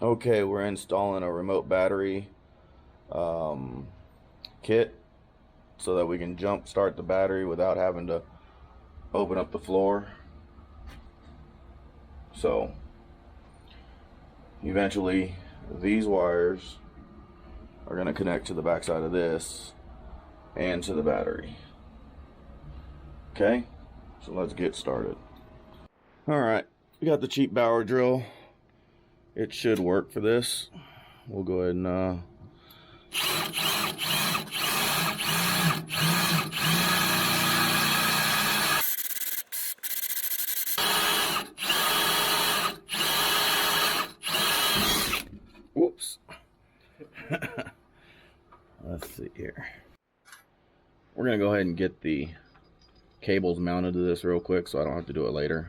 Okay, we're installing a remote battery kit so that we can jump start the battery without having to open up the floor. So eventually these wires are going to connect to the backside of this and to the battery. Okay, so let's get started. Alright, we got the cheap Bauer drill. It should work for this. We'll go ahead and whoops. Let's see here. We're gonna go ahead and get the cables mounted to this real quick so I don't have to do it later.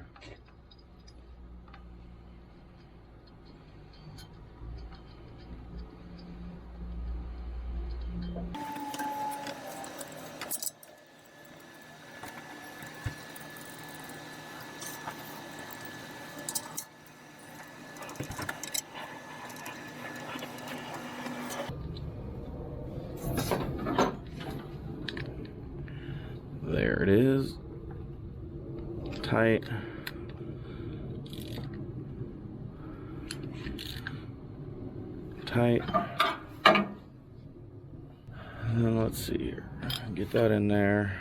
There it is. Tight. Tight. And then let's see here. Get that in there.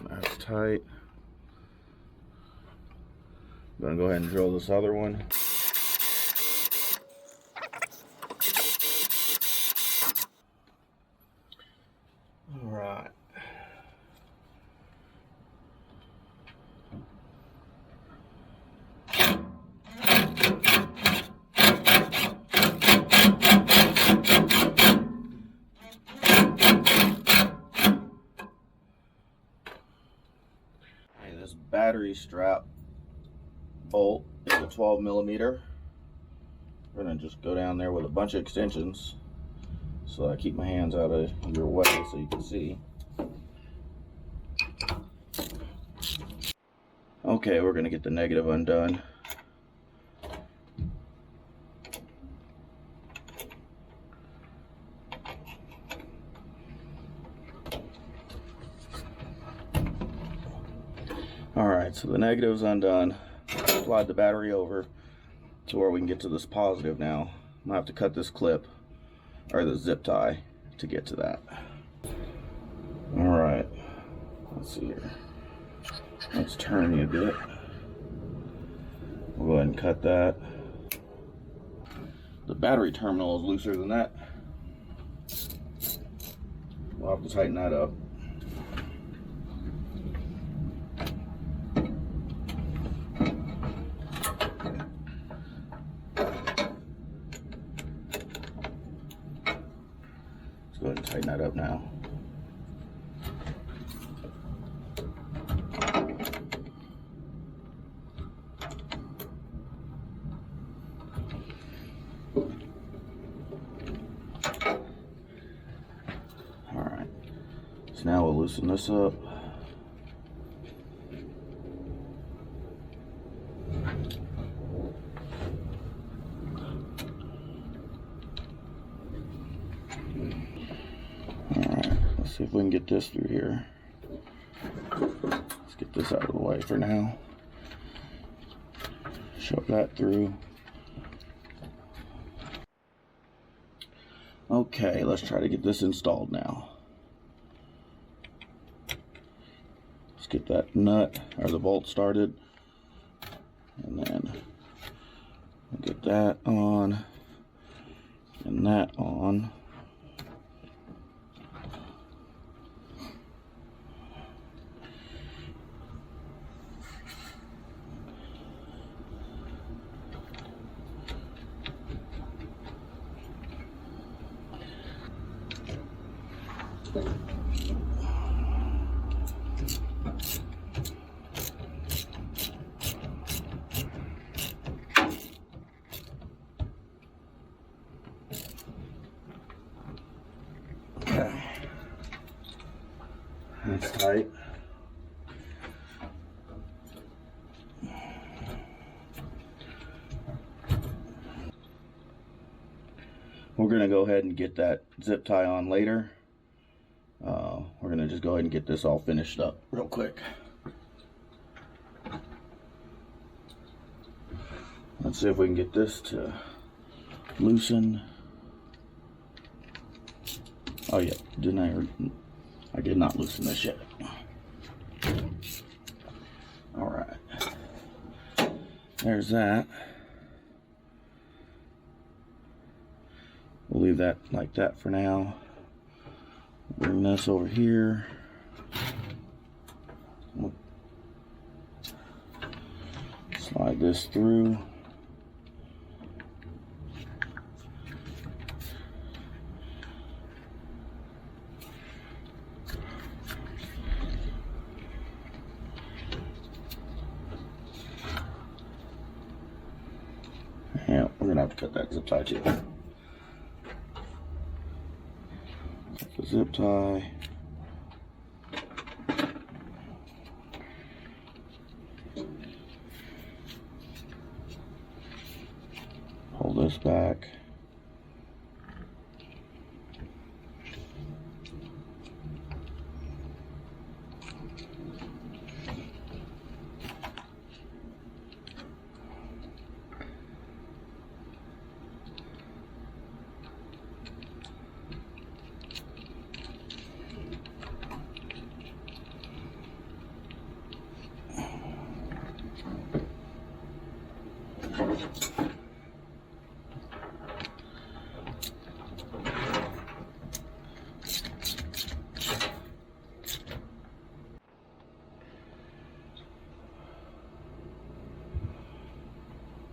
That's tight. I'm gonna go ahead and drill this other one. All right. Okay, this battery strap bolt is a 12mm. We're gonna just go down there with a bunch of extensions so I keep my hands out of your way so you can see. Okay, we're gonna get the negative undone. Alright, so the negative's undone. Slide the battery over to where we can get to this positive now. I'm gonna have to cut this clip or the zip tie to get to that. Alright, let's see here. Let's turn you a bit. We'll go ahead and cut that. The battery terminal is looser than that. We'll have to tighten that up. Go ahead and tighten that up now. Alright, so now we'll loosen this up. See if we can get this through here. Let's get this out of the way for now. Shove that through. Okay, let's try to get this installed now. Let's get that nut or the bolt started. And then we'll get that on and that on. That's tight. We're going to go ahead and get that zip tie on later. We're going to just go ahead and get this all finished up real quick. Let's see if we can get this to loosen. Oh yeah, I did not loosen this yet. All right, there's that. We'll leave that like that for now. Bring this over here. Slide this through. Yeah, we're gonna have to cut that zip tie too. Cut the zip tie. Pull this back.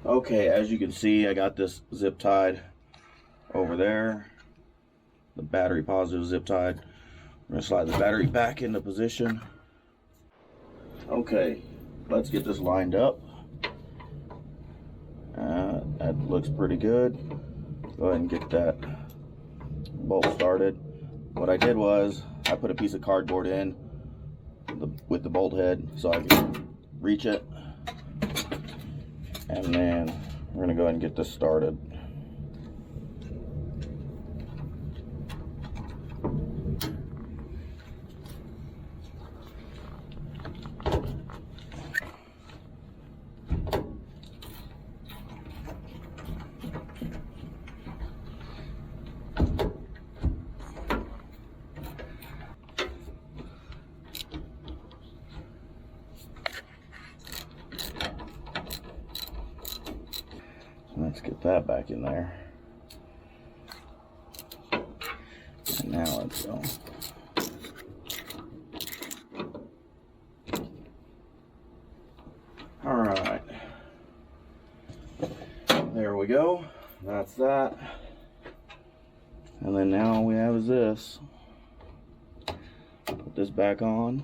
Okay, as you can see, I got this zip tied over there. The battery positive zip tied. We're gonna slide the battery back into position. Okay, let's get this lined up. That looks pretty good. Go ahead and get that bolt started. What I did was I put a piece of cardboard in with the bolt head so I can reach it. And then we're going to go ahead and get this started. Let's get that back in there. And now let's go. All right. There we go. That's that. And then now all we have is this. Put this back on.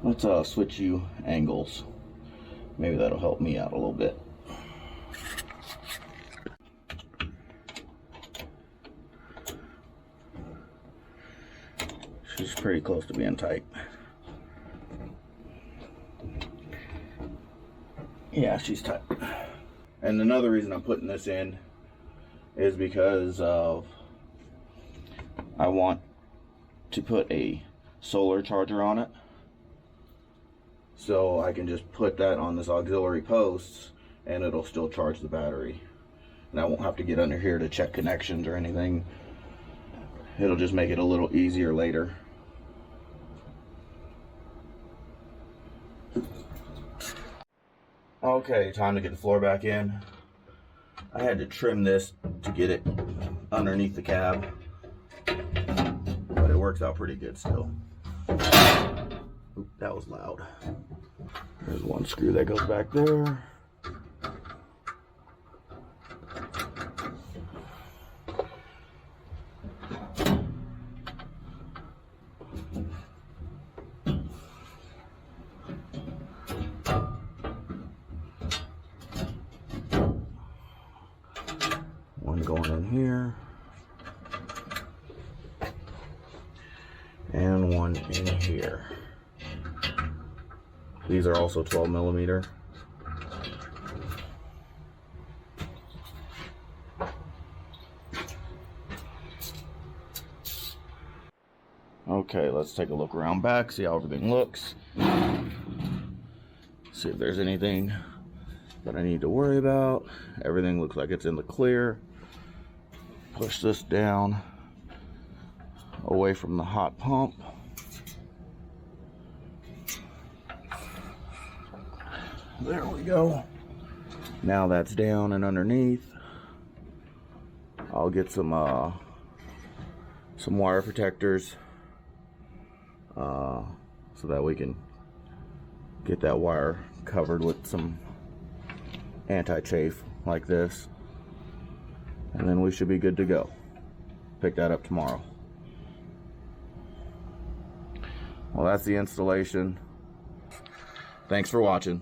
Let's switch you angles. Maybe that'll help me out a little bit. She's pretty close to being tight. Yeah, she's tight. And another reason I'm putting this in is because of I want to put a solar charger on it. So I can just put that on this auxiliary post and it'll still charge the battery. And I won't have to get under here to check connections or anything. It'll just make it a little easier later. Okay, time to get the floor back in. I had to trim this to get it underneath the cab, but it works out pretty good still. Oop, that was loud. There's one screw that goes back there. One going in here. And one in here. These are also 12 millimeter. Okay, let's take a look around back, see how everything looks. See if there's anything that I need to worry about. Everything looks like it's in the clear. Push this down away from the hot pump. There we go. Now that's down and underneath. I'll get some wire protectors so that we can get that wire covered with some anti-chafe like this, and then we should be good to go. Pick that up tomorrow. Well, that's the installation. Thanks for watching.